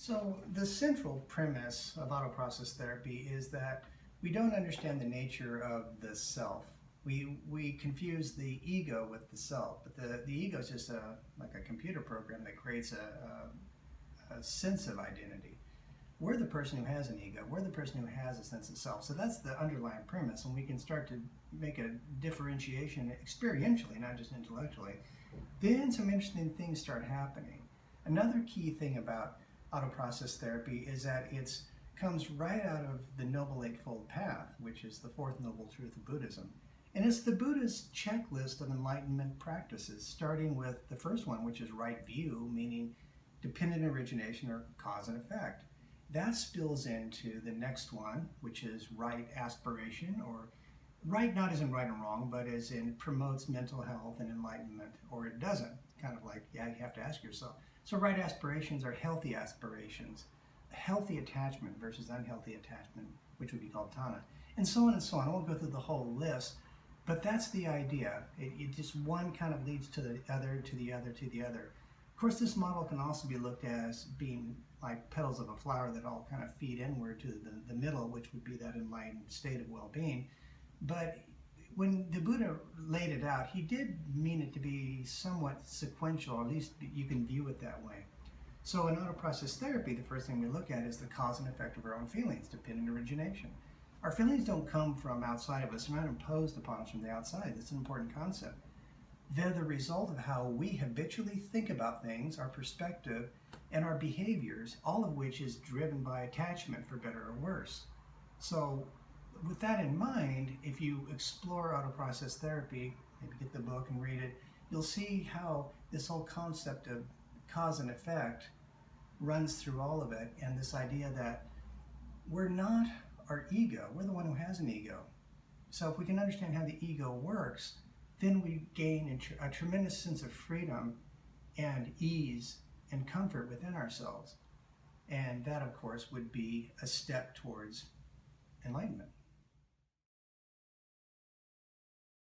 So the central premise of autoprocess therapy is that we don't understand the nature of the self. We confuse the ego with the self, but the ego is just like a computer program that creates a sense of identity. We're the person who has an ego. We're the person who has a sense of self. So that's the underlying premise, and we can start to make a differentiation experientially, not just intellectually. Then some interesting things start happening. Another key thing about autoprocess therapy is that it comes right out of the Noble Eightfold Path, which is the fourth noble truth of Buddhism. And it's the Buddha's checklist of enlightenment practices, starting with the first one, which is right view, meaning dependent origination or cause and effect. That spills into the next one, which is right aspiration, or right not as in right and wrong, but as in promotes mental health and enlightenment, or it doesn't. Kind of like, yeah, you have to ask yourself. So right aspirations are healthy aspirations, healthy attachment versus unhealthy attachment, which would be called Tana, and so on and so on. I won't go through the whole list, but that's the idea. It just one kind of leads to the other, to the other, to the other. Of course, this model can also be looked at as being like petals of a flower that all kind of feed inward to the middle, which would be that enlightened state of well-being. But when the Buddha laid it out, he did mean it to be somewhat sequential, or at least you can view it that way. So in autoprocess therapy, the first thing we look at is the cause and effect of our own feelings, dependent origination. Our feelings don't come from outside of us, they're not imposed upon us from the outside. That's an important concept. They're the result of how we habitually think about things, our perspective, and our behaviors, all of which is driven by attachment, for better or worse. So with that in mind, if you explore autoprocess therapy, maybe get the book and read it, you'll see how this whole concept of cause and effect runs through all of it, and this idea that we're not our ego, we're the one who has an ego. So if we can understand how the ego works, then we gain a tremendous sense of freedom and ease and comfort within ourselves. And that, of course, would be a step towards enlightenment.